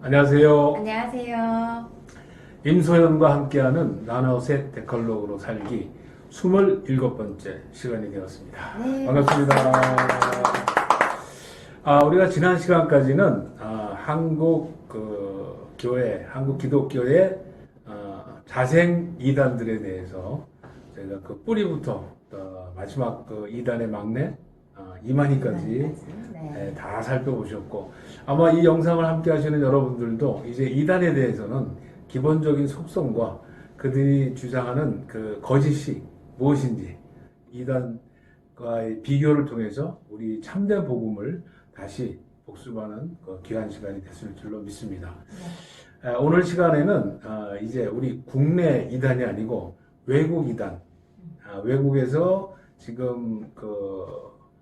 안녕하세요. 안녕하세요. 임소연과 함께하는 나눠셋 데칼로그로 살기 27번째 시간이 되었습니다. 네, 반갑습니다. 우리가 지난 시간까지는 한국 교회, 한국 기독교의 자생 이단들에 대해서 저희가 그 뿌리부터 마지막 이단의 막내 이만희까지 네. 다 살펴보셨고, 아마 이 영상을 함께 하시는 여러분들도 이제 이단에 대해서는 기본적인 속성과 그들이 주장하는 그 거짓이 무엇인지 이단과의 비교를 통해서 우리 참된 복음을 다시 복습하는 그 귀한 시간이 됐을 줄로 믿습니다. 오늘 시간에는 이제 우리 국내 이단이 아니고 외국 이단, 외국에서 지금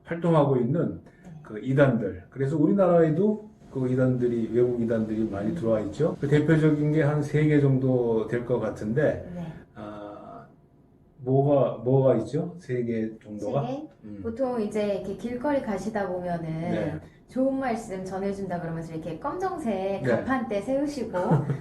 활동하고 있는 그 이단들. 그래서 우리나라에도 그 이단들이, 외국 이단들이 많이 들어와 있죠. 그 대표적인 게 한 3개 정도 될 것 같은데, 네. 뭐가 있죠? 3개 정도가? 세 개? 보통 이제 이렇게 길거리 가시다 보면은 네. 좋은 말씀 전해준다 그러면서 이렇게 검정색 네. 가판대 세우시고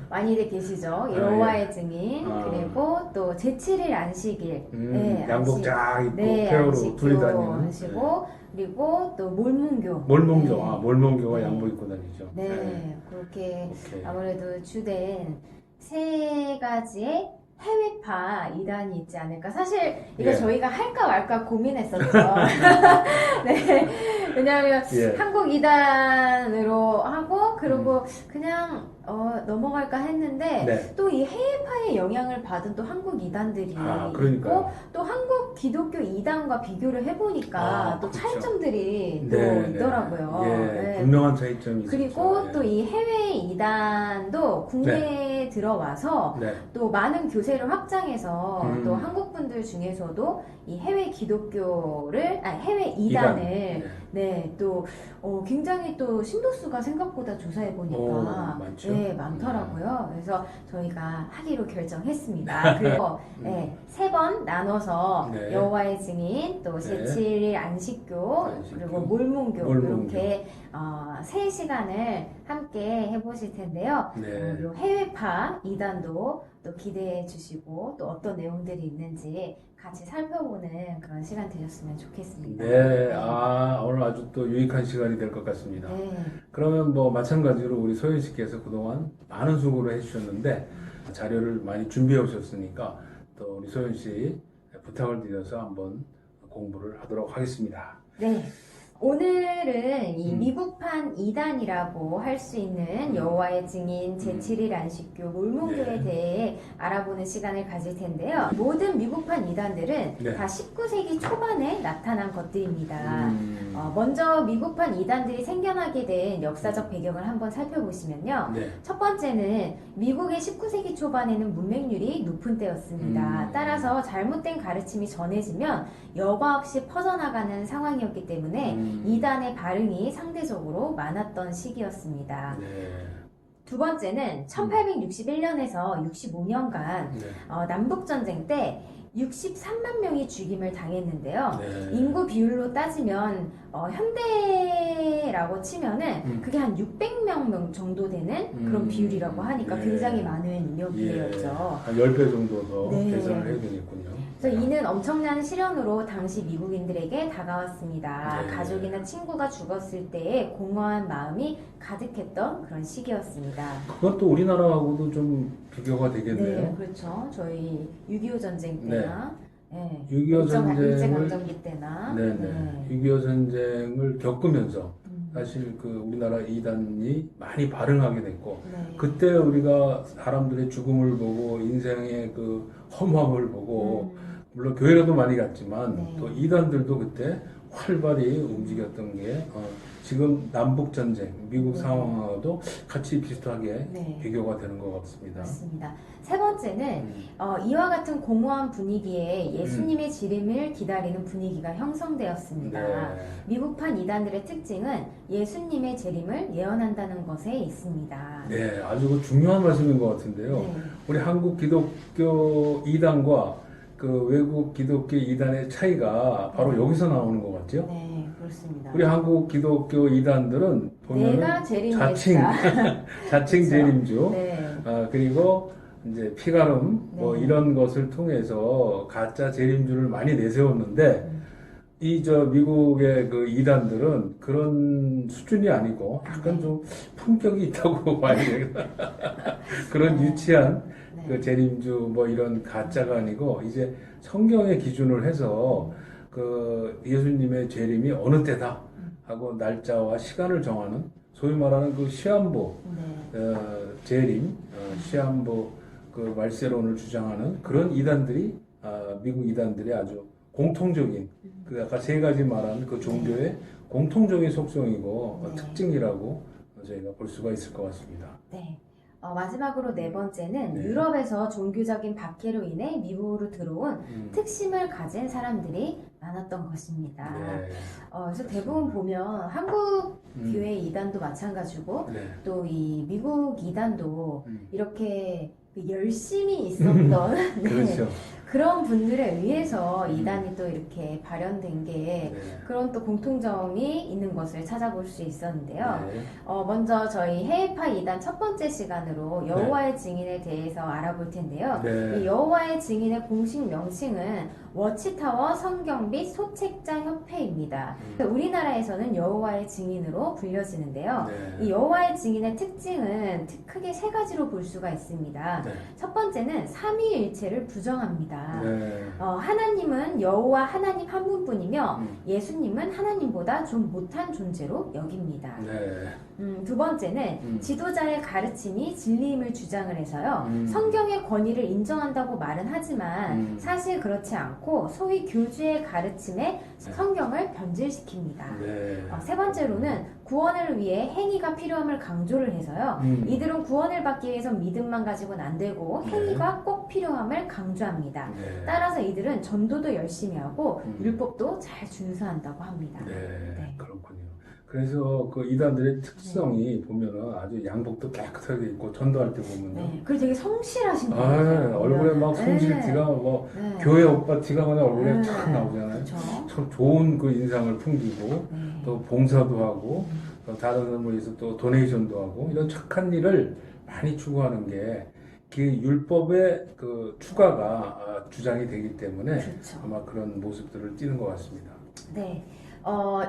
많이들 계시죠. 아, 여호와의 증인, 아. 그리고 또 제7일 안식일, 양복 쫙 입고 네, 폐허로 안식교 둘러다니는. 하시고, 그리고 또 몰문교. 몰몬교, 네. 몰몬교가 네. 양복 입고 다니죠. 네, 그렇게 오케이. 아무래도 주된 3가지의 해외파 이단이 있지 않을까. 사실 이거 예. 저희가 할까 말까 고민했었죠. 네, 왜냐하면 예. 한국 이단으로 하고 그리고 그냥 넘어갈까 했는데 네. 또 이 해외파의 영향을 받은 또 한국 이단들이 그러니까요. 있고 또 한국 기독교 이단과 비교를 해보니까 또 그렇죠. 차이점들이 또 네, 있더라고요. 네. 네. 분명한 차이점이 있었죠. 그리고 네. 또 이 해외 이단도 국내에 들어와서 네. 또 많은 교세를 확장해서 또 음. 한국 분들 중에서도 이 해외 기독교를 해외 이단을 네. 네, 또 굉장히 또 신도수가 생각보다 조사해 보니까 많죠. 네, 많더라고요. 그래서 저희가 하기로 결정했습니다. 그리고 네, 3번 나눠서 네. 여호와의 증인, 또 네. 제7일 안식교, 안식교, 그리고 몰문교 몰문교. 이렇게 3시간을 함께 해보실 텐데요. 네. 요 해외파 이단도 또 기대해 주시고 또 어떤 내용들이 있는지 같이 살펴보는 그런 시간 되셨으면 좋겠습니다. 네, 오늘 아주 또 유익한 시간이 될 것 같습니다. 네. 그러면 뭐 마찬가지로 우리 소연 씨께서 그동안 많은 수고를 해주셨는데 자료를 많이 준비해 오셨으니까 또 우리 소연 씨 부탁을 드려서 한번 공부를 하도록 하겠습니다. 네. 오늘은 이 미국판 이단이라고 할 수 있는 여호와의 증인, 제7일 안식교, 몰문교에 네. 대해 알아보는 시간을 가질 텐데요. 모든 미국판 이단들은 네. 다 19세기 초반에 나타난 것들입니다. 음. 먼저 미국판 이단들이 생겨나게 된 역사적 배경을 한번 살펴보시면요. 네. 첫 번째는 미국의 19세기 초반에는 문맹률이 높은 때였습니다. 따라서 잘못된 가르침이 전해지면 여과 없이 퍼져나가는 상황이었기 때문에 이단의 반응이 상대적으로 많았던 시기였습니다. 네. 두 번째는 1861년에서 65년간 네. 남북전쟁 때 63만 명이 죽임을 당했는데요. 네. 인구 비율로 따지면 현대라고 치면은 그게 한 600명 정도 되는 그런 비율이라고 하니까 네. 굉장히 많은 인명피해였죠. 한 10배 정도 더 네. 계산을 해야 되겠군요. 그래서 이는 엄청난 시련으로 당시 미국인들에게 다가왔습니다. 네. 가족이나 친구가 죽었을 때의 공허한 마음이 가득했던 그런 시기였습니다. 그것도 우리나라하고도 좀 비교가 되겠네요. 네, 그렇죠. 저희 6.25 전쟁 때나, 네. 6.25 전쟁을- 일제강점기 때나, 네네. 6.25 전쟁을 겪으면서 사실 그 우리나라 이단이 많이 발흥하게 됐고 네. 그때 우리가 사람들의 죽음을 보고 인생의 그 험함을 보고 물론 교회라도 많이 갔지만 네. 또 이단들도 그때 활발히 움직였던 게 지금 남북 전쟁 미국 네. 상황하고도 같이 비슷하게 네. 비교가 되는 것 같습니다. 맞습니다. 세 번째는 이와 같은 공허한 분위기에 예수님의 지름을 기다리는 분위기가 형성되었습니다. 네. 미국판 이단들의 특징은 예수님의 재림을 예언한다는 것에 있습니다. 네, 아주 그 중요한 말씀인 것 같은데요. 네. 우리 한국 기독교 이단과 그 외국 기독교 이단의 차이가 바로 여기서 나오는 것 같죠? 네, 그렇습니다. 우리 한국 기독교 이단들은 보면은 내가 재림했다. 자칭 그렇죠. 재림주, 네. 그리고 이제 피가름 뭐 네. 이런 것을 통해서 가짜 재림주를 많이 내세웠는데 이 미국의 그 이단들은 그런 수준이 아니고 약간 네. 좀 품격이 있다고 봐야 되겠다. 그런 네. 유치한 네. 그 재림주 뭐 이런 가짜가 아니고 이제 성경의 기준을 해서 그 예수님의 재림이 어느 때다 하고 날짜와 시간을 정하는 소위 말하는 그 시한부 네. 재림 시한부 그 말세론을 주장하는 그런 이단들이 미국 이단들의 아주 공통적인 그 아까 세 가지 말한 그 종교의 공통적인 속성이고 네. 특징이라고 저희가 볼 수가 있을 것 같습니다. 네. 마지막으로 네 번째는 네. 유럽에서 종교적인 박해로 인해 미국으로 들어온 특심을 가진 사람들이 많았던 것입니다. 네. 그래서 대부분 보면 한국 교회 이단도 마찬가지고 네. 또 이 미국 이단도 음. 이렇게 그 열심히 있었던 네. 그렇죠. 그런 분들에 의해서 이단이 또 이렇게 발현된 게 네. 그런 또 공통점이 있는 것을 찾아볼 수 있었는데요. 네. 먼저 저희 해외파 이단 첫 번째 시간으로 여호와의 증인에 대해서 알아볼 텐데요. 네. 이 여호와의 증인의 공식 명칭은 워치타워 성경빛 소책자 협회입니다. 우리나라에서는 여호와의 증인으로 불려지는데요. 네. 이 여호와의 증인의 특징은 크게 세 가지로 볼 수가 있습니다. 네. 첫 번째는 삼위일체를 부정합니다. 네. 하나님은 여호와 하나님 한 분뿐이며 음. 예수님은 하나님보다 좀 못한 존재로 여깁니다. 네. 두 번째는 지도자의 가르침이 진리임을 주장을 해서요. 성경의 권위를 인정한다고 말은 하지만 사실 그렇지 않고 소위 교주의 가르침에 성경을 변질시킵니다. 네. 세 번째로는 구원을 위해 행위가 필요함을 강조를 해서요. 이들은 구원을 받기 위해서 믿음만 가지고는 안 되고 행위가 꼭 필요함을 강조합니다. 네. 따라서 이들은 전도도 열심히 하고 율법도 잘 준수한다고 합니다. 네. 네. 그렇군요. 그래서 그 이단들의 특성이 보면은 아주 양복도 깨끗하게 입고 전도할 때 보면은 네. 그리고 되게 성실하신 아, 분이에요. 얼굴에 막 네. 성실티가 뭐 네. 교회 오빠 티가 그냥 얼굴에 네. 탁 나오잖아요. 그렇죠. 참 좋은 그 인상을 풍기고 네. 또 봉사도 하고 또 다른 사람을 위해서 또 도네이션도 하고 이런 착한 일을 많이 추구하는 게 그 율법의 그 추가가 주장이 되기 때문에 그렇죠. 아마 그런 모습들을 띠는 것 같습니다. 네.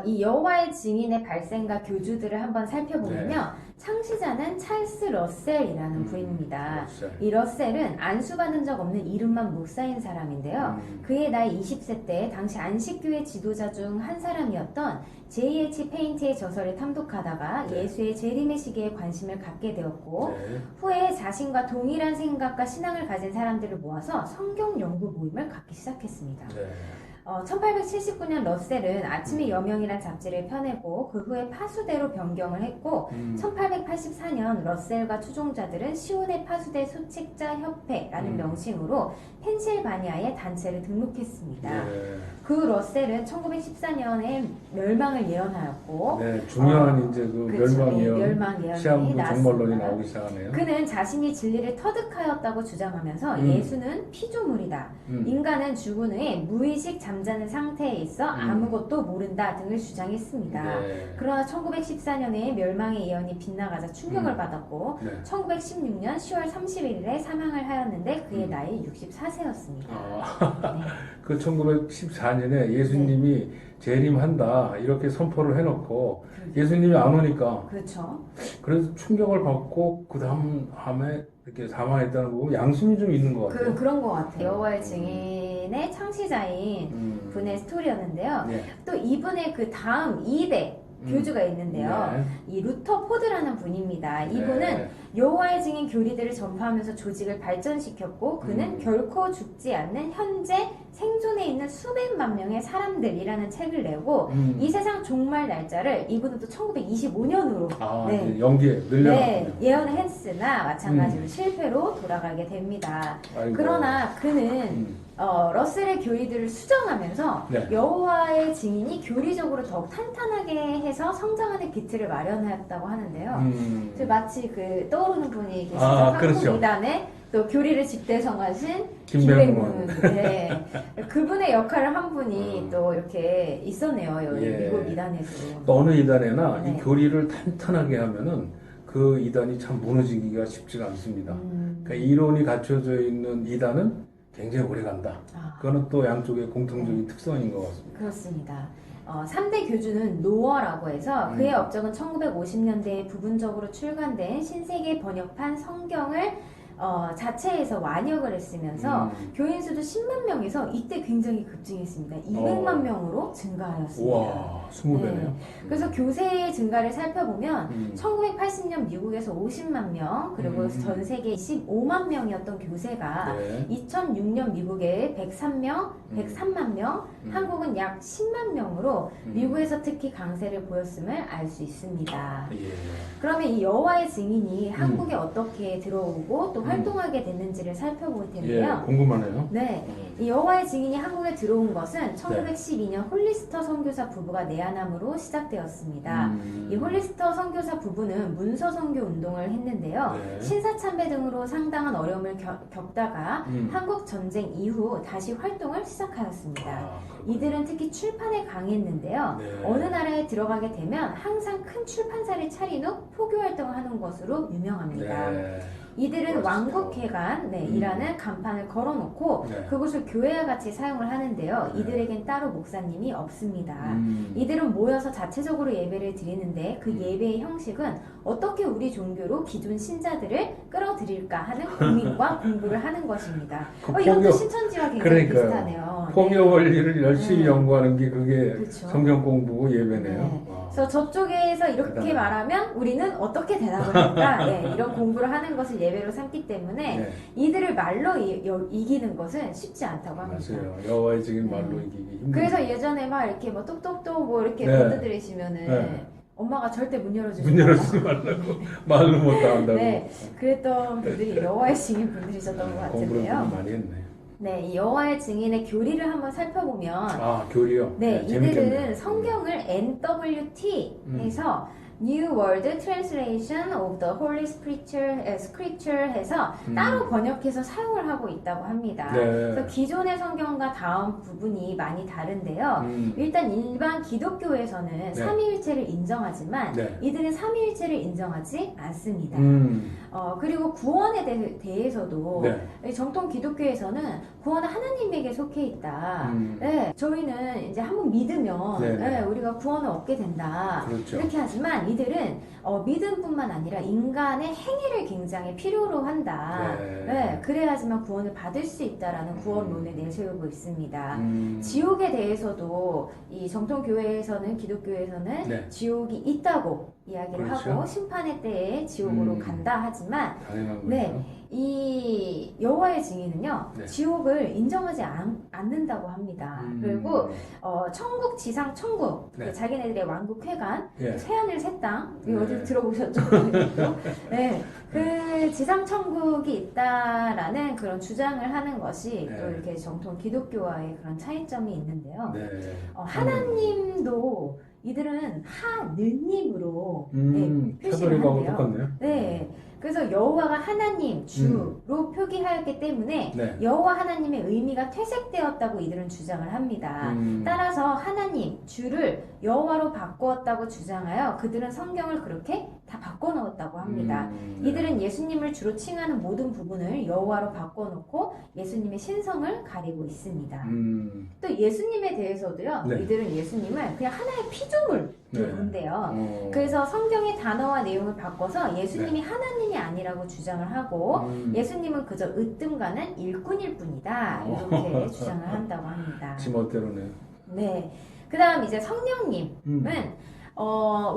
이 여호와의 증인의 발생과 교주들을 한번 살펴보면요. 창시자는 찰스 러셀이라는 분입니다. 그렇죠. 이 러셀은 안수받은 적 없는 이름만 목사인 사람인데요. 그의 나이 20세 때 당시 안식교회 지도자 중 한 사람이었던 J.H. 페인트의 저서를 탐독하다가 네. 예수의 재림의 시기에 관심을 갖게 되었고 네. 후에 자신과 동일한 생각과 신앙을 가진 사람들을 모아서 성경 연구 모임을 갖기 시작했습니다. 네. 1879년 러셀은 아침의 여명이란 잡지를 펴내고 그 후에 파수대로 변경을 했고 1884년 러셀과 추종자들은 시온의 파수대 소책자 협회라는 명칭으로 펜실바니아에 단체를 등록했습니다. 네. 그 러셀은 1914년에 멸망을 예언하였고 네, 중요한 이제 그 그렇죠. 멸망 네, 예언, 멸망 예언이 시한부 정말론이 나왔습니다. 나오기 시작하네요. 그는 자신이 진리를 터득하였다고 주장하면서 예수는 피조물이다. 인간은 죽은 후에 무의식 잠자는 상태에 있어 아무것도 모른다 등을 주장했습니다. 네. 그러나 1914년에 멸망의 예언이 빗나가자 충격을 받았고 네. 1916년 10월 31일에 사망을 하였는데 그의 나이 64세였습니다. 그 1914년에 예수님이 재림한다 이렇게 선포를 해놓고 예수님이 안 오니까 그렇죠. 그래서 충격을 받고 그 다음에 이렇게 사망했다는 거 보면 양심이 좀 있는 것 같아요. 그런 것 같아요. 여호와의 증인의 창시자인 분의 스토리였는데요. 네. 또 이분의 그 다음 2대 교주가 있는데요. 네. 이 루터 포드라는 분입니다. 이분은 네. 여호와의 증인 교리들을 전파하면서 조직을 발전시켰고 그는 결코 죽지 않는 현재 생존해 있는 수백만 명의 사람들이라는 책을 내고 이 세상 종말 날짜를 이분은 또 1925년으로 이제 연기에 늘려놨군요. 예언을 했으나 마찬가지로 실패로 돌아가게 됩니다. 아이고. 그러나 그는 러셀의 교리들을 수정하면서 네. 여호와의 증인이 교리적으로 더욱 탄탄하게 해서 성장하는 기틀을 마련하였다고 하는데요. 마치 그 떠오르는 분이 계시죠. 한국 그렇죠. 이단의 또 교리를 집대성하신 김백문. 네. 그분의 역할을 한 분이 또 이렇게 있었네요. 여기 예. 미국 이단에도. 또 어느 이단에나 네. 이 교리를 탄탄하게 하면은 그 이단이 참 무너지기가 쉽지가 않습니다. 그러니까 이론이 갖춰져 있는 이단은 굉장히 오래 간다. 그거는 또 양쪽의 공통적인 특성인 것 같습니다. 그렇습니다. 3대 교주는 노어라고 해서 그의 업적은 1950년대에 부분적으로 출간된 신세계 번역판 성경을 자체에서 완역을 했으면서 교인 수도 10만 명에서 이때 굉장히 급증했습니다. 200만 명으로 증가하였습니다. 우와, 20배네요. 그래서 교세의 증가를 살펴보면 1980년 미국에서 50만 명, 그리고 전 세계 15만 명이었던 교세가 네. 2006년 미국에 103명, 103만 명, 한국은 약 10만 명으로 미국에서 특히 강세를 보였음을 알 수 있습니다. 예. 그러면 이 여호와의 증인이 한국에 어떻게 들어오고 또 활동하게 됐는지를 살펴볼 예, 텐데요. 궁금하네요. 네, 이 여호와의 증인이 한국에 들어온 것은 1912년 홀리스터 선교사 부부가 내한함으로 시작되었습니다. 이 홀리스터 선교사 부부는 문서 선교 운동을 했는데요. 네. 신사참배 등으로 상당한 어려움을 겪다가 한국 전쟁 이후 다시 활동을 시작하였습니다. 그렇군요. 이들은 특히 출판에 강했는데요. 네. 어느 나라에 들어가게 되면 항상 큰 출판사를 차린 후 포교 활동을 하는 것으로 유명합니다. 네. 이들은 멋있다. 왕국회관이라는 간판을 걸어놓고 네. 그곳을 교회와 같이 사용을 하는데요. 네. 이들에겐 따로 목사님이 없습니다. 이들은 모여서 자체적으로 예배를 드리는데 그 예배의 형식은 어떻게 우리 종교로 기존 신자들을 끌어들일까 하는 고민과 공부를 하는 것입니다. 그 이것도 포교- 신천지와 굉장히 그러니까요. 비슷하네요. 포교 원리를 열심히 네. 연구하는 게 그게 그렇죠. 성경 공부고 예배네요. 네. 와. 그래서 저쪽에서 이렇게 대단하다. 말하면 우리는 어떻게 대답을 할까? 네, 이런 공부를 하는 것을 예배로 삼기 때문에 네. 이들을 말로 이기는 것은 쉽지 않다고 합니다. 맞아요. 여호와의 증인 말로 네. 이기기 힘들죠. 그래서 예전에 막 이렇게 뭐 똑똑똑 뭐 이렇게 네. 건드리시면은 네. 엄마가 절대 문 열어주지 문 열어주지 말라고 말로 못 당한다고. 네, 그랬던 분들이 여호와의 증인 분들이셨던 것 공부를 같은데요. 많이 했네. 네, 이 여호와의 증인의 교리를 한번 살펴보면 아, 교리요? 네, 이들은 재밌겠네요. 성경을 NWT에서 New World Translation of the Holy Scripture 해서 따로 번역해서 사용을 하고 있다고 합니다. 네. 그래서 기존의 성경과 다음 부분이 많이 다른데요. 일단 일반 기독교에서는 삼위일체를 인정하지만 네. 이들은 삼위일체를 인정하지 않습니다. 그리고 구원에 대해서도 네. 정통 기독교에서는 구원은 하나님에게 속해 있다. 음. 네, 저희는 이제 한번 믿으면 네, 네. 우리가 구원을 얻게 된다. 그렇죠. 이렇게 하지만 이들은 믿음뿐만 아니라 인간의 행위를 굉장히 필요로 한다. 네. 네, 그래야지만 구원을 받을 수 있다라는 구원론을 내세우고 있습니다. 음. 지옥에 대해서도 이 정통 교회에서는 기독교에서는 네. 지옥이 있다고 이야기를 그렇죠. 하고 심판의 때에 지옥으로 간다 하지만 당연한 거죠. 네, 이 여호와의 증인은요 네. 지옥을 인정하지 않는다고 합니다. 그리고 천국, 지상, 천국, 네. 그 자기네들의 왕국회관, 예. 새하늘, 새 땅, 네. 어디서 들어보셨죠? 네, 그 지상 천국이 있다라는 그런 주장을 하는 것이 네. 또 이렇게 정통 기독교와의 그런 차이점이 있는데요. 네. 하나님도 이들은 하느님으로 네, 표시를 캐톨릭하고 한대요. 똑같네요. 네. 그래서 여호와가 하나님, 주로 표기하였기 때문에 네. 여호와 하나님의 의미가 퇴색되었다고 이들은 주장을 합니다. 따라서 하나님, 주를 여호와로 바꾸었다고 주장하여 그들은 성경을 그렇게 다 바꿔놓았다고 합니다. 네. 이들은 예수님을 주로 칭하는 모든 부분을 여호와로 바꿔놓고 예수님의 신성을 가리고 있습니다. 또 예수님에 대해서도요. 네. 이들은 예수님을 그냥 하나의 피조물로 네. 본대요. 그래서 성경의 단어와 내용을 바꿔서 예수님이 하나님이 아니라고 주장을 하고 예수님은 그저 으뜸가는 일꾼일 뿐이다 이렇게 주장을 한다고 합니다. 지멋대로네. 네. 그다음 이제 성령님은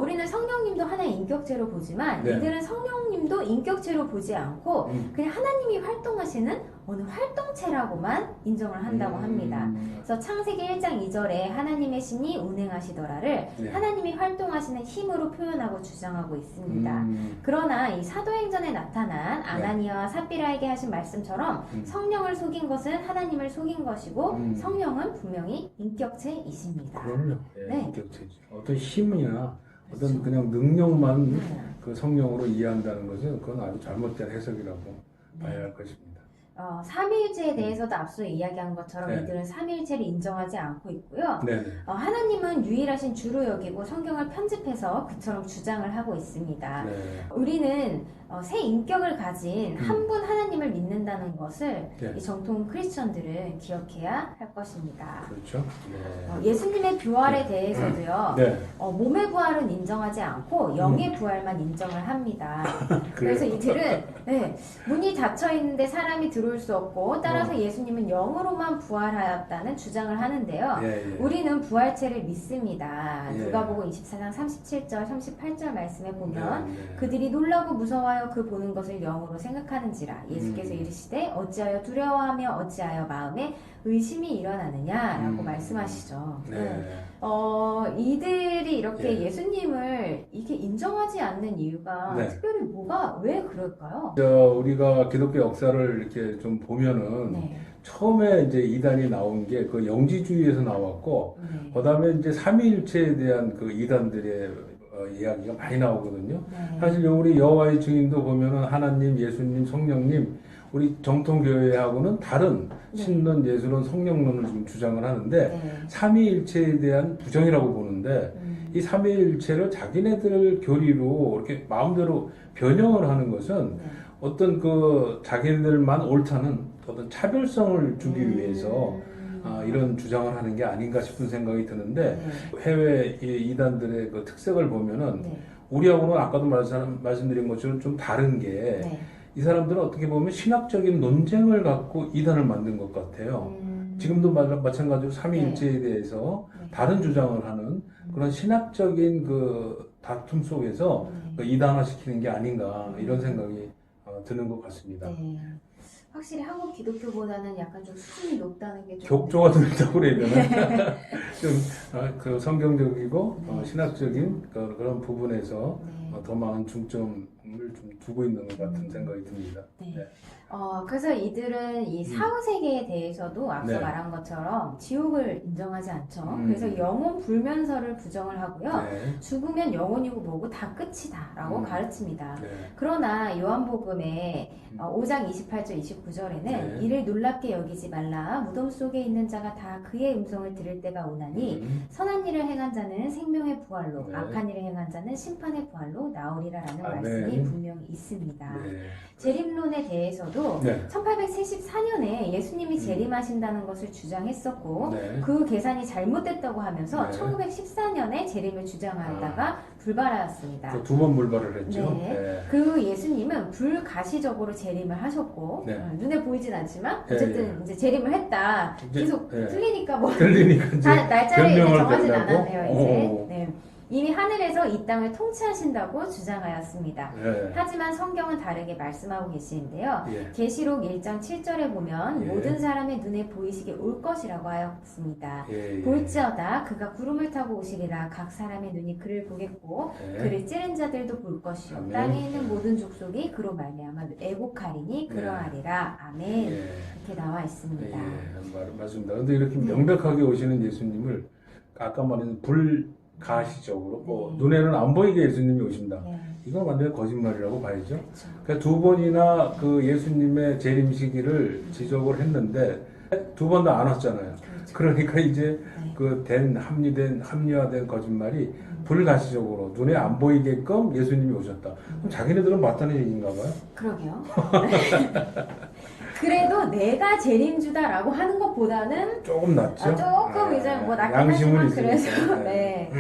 우리는 성령님도 하나의 인격체로 보지만 네. 이들은 성령님도 인격체로 보지 않고 그냥 하나님이 활동하시는 어느 활동체라고만 인정을 한다고 합니다. 그래서 창세기 1장 2절에 하나님의 신이 운행하시더라를 네. 하나님이 활동하시는 힘으로 표현하고 주장하고 있습니다. 그러나 이 사도행전에 나타난 아나니아와 삽비라에게 하신 말씀처럼 성령을 속인 것은 하나님을 속인 것이고 성령은 분명히 인격체이십니다. 그럼요. 네. 인격체죠. 어떤 힘이나 어떤 그냥 능력만 그 성령으로 이해한다는 것은 그건 아주 잘못된 해석이라고 봐야 할 것입니다. 삼위일체에 대해서도 앞서 이야기한 것처럼 네. 이들은 삼위일체를 인정하지 않고 있고요. 네네. 하나님은 유일하신 주로 여기고 성경을 편집해서 그처럼 주장을 하고 있습니다. 네. 우리는 새 인격을 가진 한 분 하나님을 믿는다는 것을 네. 이 정통 크리스천들은 기억해야 할 것입니다. 그렇죠. 네. 예수님의 부활에 대해서도요. 네. 몸의 부활은 인정하지 않고 영의 부활만 인정을 합니다. 그래서 그래요. 이들은 문이 닫혀 있는데 사람이 들어올 수 없고 따라서 예수님은 영으로만 부활하였다는 주장을 하는데요. 예, 예. 우리는 부활체를 믿습니다. 예. 누가복음 24장 37절, 38절 말씀에 보면 네, 네. 그들이 놀라고 무서워하여 그 보는 것을 영으로 생각하는지라 예수께서 이르시되 어찌하여 두려워하며 어찌하여 마음에 의심이 일어나느냐라고 말씀하시죠. 네. 이들이 이렇게 예. 예수님을 이렇게 인정하지 않는 이유가 네. 특별히 왜 그럴까요? 우리가 기독교 역사를 이렇게 좀 보면은 네. 처음에 이제 이단이 나온 게 그 영지주의에서 나왔고, 네. 그다음에 이제 삼위일체에 대한 그 이단들의 이야기가 많이 나오거든요. 네. 사실 우리 여호와의 증인도 보면은 하나님, 예수님, 성령님, 우리 정통교회하고는 다른 네. 신론, 예수론, 성령론을 지금 주장을 하는데 네. 삼위일체에 대한 부정이라고 보는데 이 삼위일체를 자기네들 교리로 이렇게 마음대로 변형을 하는 것은 네. 어떤 그 자기네들만 옳다는 어떤 차별성을 주기 위해서 이런 주장을 하는 게 아닌가 싶은 생각이 드는데 네. 해외 이단들의 그 특색을 보면은 네. 우리하고는 아까도 말씀드린 것처럼 좀 다른 게 이 네. 사람들은 어떻게 보면 신학적인 논쟁을 갖고 이단을 만든 것 같아요. 지금도 마찬가지로 삼위일체에 대해서 네. 다른 주장을 하는 그런 신학적인 그 다툼 속에서 그 이단화시키는 게 아닌가 이런 생각이 드는 것 같습니다. 네. 확실히 한국 기독교보다는 약간 좀 수준이 높다는 게 좀. 격조가 들다고 그래야 되나? 좀 그 성경적이고 네. 신학적인 그런 부분에서 네. 더 많은 중점을 좀 두고 있는 것 같은 생각이 듭니다. 네. 네. 그래서 이들은 이 사후세계에 대해서도 앞서 네. 말한 것처럼 지옥을 인정하지 않죠. 음. 그래서 영혼 불면설을 부정을 하고요. 네. 죽으면 영혼이고 뭐고 다 끝이다라고 가르칩니다. 네. 그러나 요한복음의 5장 28절 29절에는 네. 이를 놀랍게 여기지 말라 무덤 속에 있는 자가 다 그의 음성을 들을 때가 오나니 선한 일을 행한 자는 생명의 부활로 네. 악한 일을 행한 자는 심판의 부활로 나오리라라는 아멘. 말씀이 분명히 있습니다. 네. 재림론에 대해서도 네. 1874년에 예수님이 재림하신다는 것을 주장했었고 네. 그 계산이 잘못됐다고 하면서 네. 1914년에 재림을 주장하였다가 불발하였습니다. 두 번 불발을 했죠. 네. 네. 그 예수님은 불가시적으로 재림을 하셨고 네. 눈에 보이진 않지만 네, 어쨌든 이제 재림을 했다. 이제, 계속 네. 틀리니까 뭐 들리니까 이제 날짜를 이제 변명을 정하진 된다고? 않았네요. 이제 오. 네. 이미 하늘에서 이 땅을 통치하신다고 주장하였습니다. 네. 하지만 성경은 다르게 말씀하고 계시는데요. 예. 계시록 1장 7절에 보면 예. 모든 사람의 눈에 보이시게 올 것이라고 하였습니다. 예. 볼지어다 그가 구름을 타고 오시리라 각 사람의 눈이 그를 보겠고 네. 그를 찌른 자들도 볼 것이요 아멘. 땅에 있는 모든 족속이 그로 말미암아 애곡하리니 그러하리라. 아멘. 예. 이렇게 나와 있습니다. 맞습니다. 근데 이렇게 명백하게 오시는 예수님을 아까 말한 불가시적으로 뭐 네. 눈에는 안 보이게 예수님이 오신다. 네. 이건 완전히 거짓말이라고 봐야죠. 그렇죠. 그러니까 두 번이나 그 예수님의 재림 시기를 지적을 했는데 두 번 다 안 왔잖아요. 그렇죠. 그러니까 이제 네. 그 합리화된 거짓말이 불가시적으로 눈에 안 보이게끔 예수님이 오셨다. 그럼 자기네들은 맞다는 얘기인가 봐요. 그러게요. 그래도 내가 재림주다라고 하는 것보다는 조금 낫죠. 조금 이제 뭐 낫긴 양심은 하지만 있으니까. 그래서 네.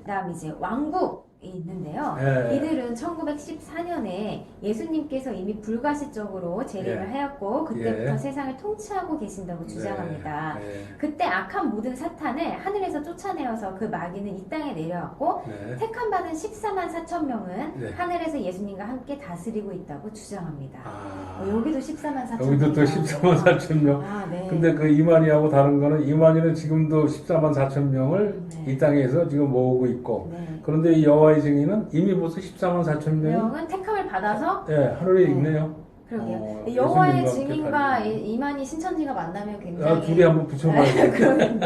그다음 이제 왕국이 있는데요. 네. 이들은 1914년에 예수님께서 이미 불가시적으로 재림을 예. 하였고 그때부터 예. 세상을 통치하고 계신다고 주장합니다. 네. 그때 악한 모든 사탄을 하늘에서 쫓아내어서 그 마귀는 이 땅에 내려왔고 네. 택함 받은 14만 4천 명은 네. 하늘에서 예수님과 함께 다스리고 있다고 주장합니다. 아, 여기도 14만 4천 명. 여기도 또 14만 4천 명. 아, 네. 근데 그 이만희하고 다른 거는 이만희는 지금도 14만 4천 명을 네. 이 땅에서 지금 모으고 있고 네. 그런데 이 여호와의 증인은 이미 벌써 14만 4천 명이 명은 택함을 받아서 하늘에 네. 있네요. 그러게요. 어, 여호와의 예수님과 증인과 함께 이만희 신천지가 만나면 굉장히 둘이 한번 붙여봐야 돼. 그러네요.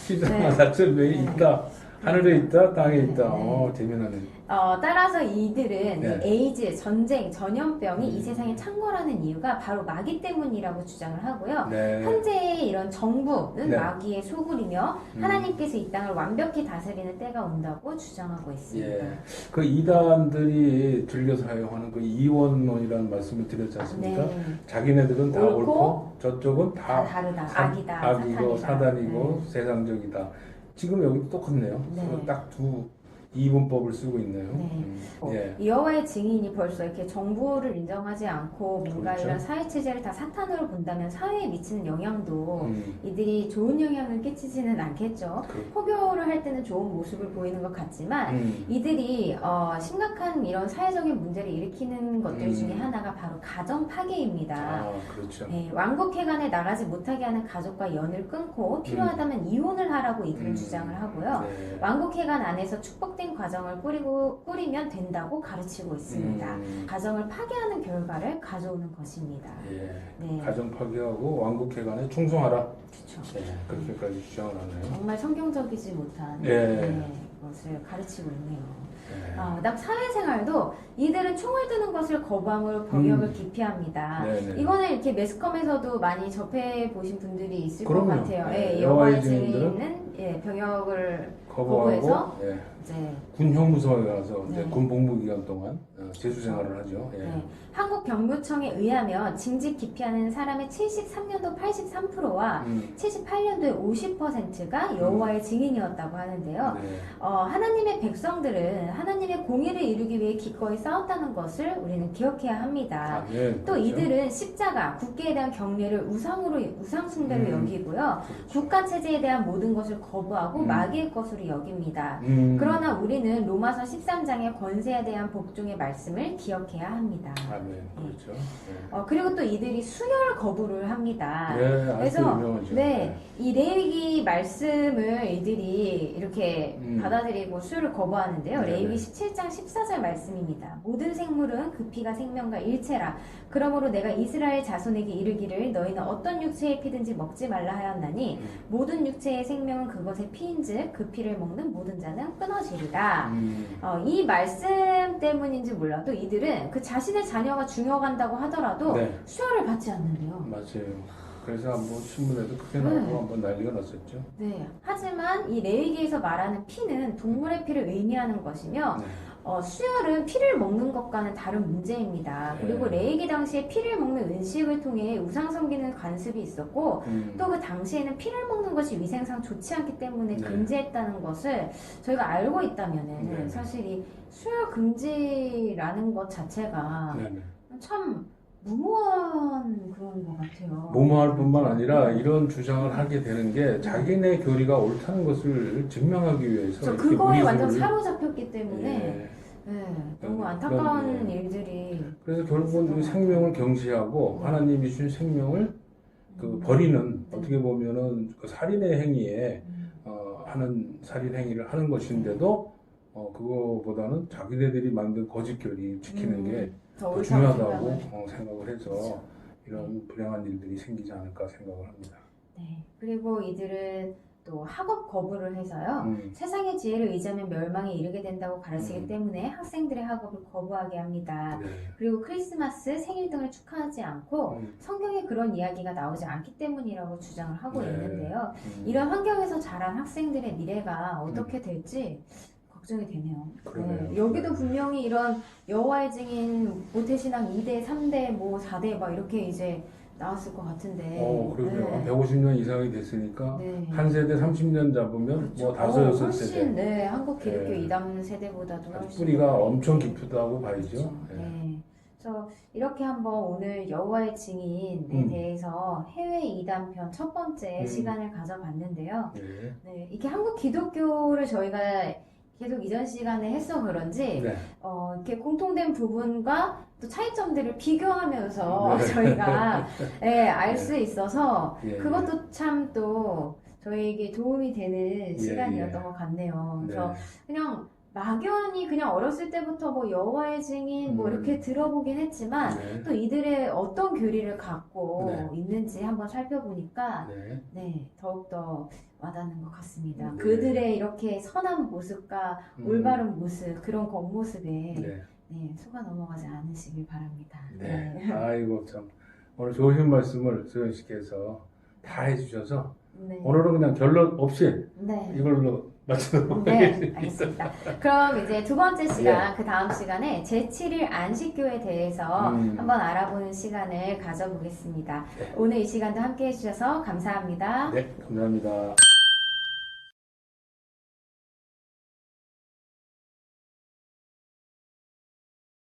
14만 네. 4천 명이 네. 있다. 하늘에 있다, 땅에 네. 있다. 네. 재미나네. 따라서 이들은 네. 이 에이즈, 전쟁, 전염병이 이 음. 세상에 창궐하는 이유가 바로 마귀 때문이라고 주장을 하고요. 네. 현재의 이런 정부는 네. 마귀의 소굴이며 하나님께서 이 땅을 완벽히 다스리는 때가 온다고 주장하고 있습니다. 예. 그 이단들이 즐겨 사용하는 그 이원론이라는 말씀을 드렸지 않습니까? 네. 자기네들은 다 옳고 옳고 저쪽은 다 다 다르다. 사- 악이다. 악이고 사탄이다. 사단이고 세상적이다. 지금 여기 똑같네요. 네. 서로 딱 두 이분법을 쓰고 있네요. 네. 예. 이 여호와의 증인이 벌써 이렇게 정부를 인정하지 않고 뭔가 그렇죠. 이런 사회 체제를 다 사탄으로 본다면 사회에 미치는 영향도 음, 이들이 좋은 영향을 끼치지는 않겠죠. 그- 포교를 할 때는 좋은 모습을 보이는 것 같지만 이들이 심각한 이런 사회적인 문제를 일으키는 것들 중에 하나가 바로 가정 파괴입니다. 아, 그렇죠. 네, 왕국회관에 나가지 못하게 하는 가족과 연을 끊고 필요하다면 이혼을 하라고 이들은 주장을 하고요. 네. 왕국회관 안에서 축복된 과정을 꾸리면 된다고 가르치고 있습니다. 가정을 파괴하는 결과를 가져오는 것입니다. 예. 네, 가정 파괴하고 왕국회관에 충성하라. 그렇죠. 예. 그렇게까지 주장을 하네요. 정말 성경적이지 못한 예. 것을 가르치고 있네요. 예. 그다음 사회생활도 이들은 총을 드는 것을 거부함으로 병역을 기피합니다. 네네. 이거는 이렇게 매스컴에서도 많이 접해 보신 분들이 있을 것 그럼요. 같아요. 예, 예, 여호와의 여호와의 증인들은 증인은 병역을 거부하고 거부해서 예. 이제 군 형무소에 가서 이제 네. 군 복무 기간 동안 재수 생활을 하죠. 예. 네, 한국 병무청에 의하면 징집 기피하는 사람의 73년도 83%와 78년도에 50%가 여호와의 증인이었다고 하는데요. 네. 하나님의 백성들은 하나님의 공의를 이루기 위해 기꺼이 싸웠다는 것을 우리는 기억해야 합니다. 아, 예, 또 그렇죠. 이들은 십자가, 국계에 대한 경례를 우상 숭배로 여기고요. 그렇죠. 국가 체제에 대한 모든 것을 거부하고 마귀의 것으로 여깁니다. 그러나 우리는 로마서 13장의 권세에 대한 복종의 말씀을 기억해야 합니다. 아, 네, 그렇죠. 예. 그리고 또 이들이 수혈 거부를 합니다. 예, 아주 그래서 유명하죠. 네, 이 레위기 말씀을 이들이 이렇게 음. 받아들이고 수혈을 거부하는데요. 네네. 레위기 17장 14절 말씀입니다. 모든 생물은 그 피가 생명과 일체라. 그러므로 내가 이스라엘 자손에게 이르기를 너희는 어떤 육체의 피든지 먹지 말라 하였나니 모든 육체의 생명은 그것의 피인즉 그 피를 먹는 모든 자는 끊어지리다. 이 말씀 때문인지 몰라도 이들은 그 자신의 자녀가 죽어간다고 하더라도 네. 수혈을 받지 않는데요. 맞아요. 그래서 한번 신문에도 크게 나오고 한번 난리가 났었죠. 네. 하지만 이 레위기에서 말하는 피는 동물의 피를 의미하는 것이며 네. 수혈은 피를 먹는 것과는 다른 문제입니다. 네. 그리고 레위기 당시에 피를 먹는 은식을 통해 우상 섬기는 관습이 있었고 또 그 당시에는 피를 먹는 것이 위생상 좋지 않기 때문에 네. 금지했다는 것을 저희가 알고 있다면은 네. 사실 이 수혈 금지라는 것 자체가 네, 네. 참 무모한 그런 것 같아요. 무모할 뿐만 아니라 이런 주장을 하게 되는 게 자기네 교리가 옳다는 것을 증명하기 위해서 저 이렇게 그거에 완전 무리수를- 사로잡혔기 때문에 예. 네, 너무 그런, 안타까운 예. 일들이 그래서 결국은 이 생명을 경시하고 하나님이 주신 생명을 그 버리는 어떻게 보면은 그 살인의 행위에 하는 살인 행위를 하는 것인데도 그거보다는 자기네들이 만든 거짓 교리 지키는 게 더 옳다고 중요하다고 생각을. 생각을 해서 그렇죠. 이런 불행한 일들이 생기지 않을까 생각을 합니다. 네. 그리고 이들은 또 학업 거부를 해서요. 음, 세상의 지혜를 의지하면 멸망에 이르게 된다고 가르치기 때문에 학생들의 학업을 거부하게 합니다. 네. 그리고 크리스마스, 생일 등을 축하하지 않고 성경에 그런 이야기가 나오지 않기 때문이라고 주장을 하고 네. 있는데요. 이런 환경에서 자란 학생들의 미래가 어떻게 될지 걱정이 되네요. 그러네요. 여기도 분명히 이런 여호와의 증인 모태신앙 2대, 3대, 뭐 4대 막 이렇게 이제 나왔을 것 같은데. 그러게요. 네. 150년 이상이 됐으니까 네. 한 세대 30년 잡으면 그렇죠. 뭐 다섯 여섯 훨씬, 세대 네, 한국 기독교 네. 이담 세대보다도 훨씬 뿌리가 더 엄청 깊다고 봐야죠. 그렇죠. 네. 네. 그래서 이렇게 한번 오늘 여호와의 증인에 대해서 해외 이담편 첫 번째 시간을 가져봤는데요. 네. 네, 이렇게 한국 기독교를 저희가 계속 이전 시간에 해서 그런지 네. 이렇게 공통된 부분과 또 차이점들을 비교하면서 네. 저희가 알 네. 수 있어서 예, 그것도 참 또 저희에게 도움이 되는 예, 시간이었던 것 같네요. 그래서 네. 그냥 막연히 그냥 어렸을 때부터 뭐 여호와의 증인 뭐 이렇게 들어보긴 했지만 네. 또 이들의 어떤 교리를 갖고 네. 있는지 한번 살펴보니까 네. 네, 더욱더 와닿는 것 같습니다. 네. 그들의 이렇게 선한 모습과 올바른 모습, 그런 겉모습에 네. 네, 속아 넘어가지 않으시길 바랍니다. 네. 아이고 참 오늘 좋으신 말씀을 소연 씨께서 다 해주셔서 네. 오늘은 그냥 결론 없이 네. 이걸로 마치도록 네, 하겠습니다. 알겠습니다. 그럼 이제 두 번째 시간, 그 다음 시간에 제7일 안식교에 대해서 한번 알아보는 시간을 가져보겠습니다. 네. 오늘 이 시간도 함께 해주셔서 감사합니다. 네, 감사합니다.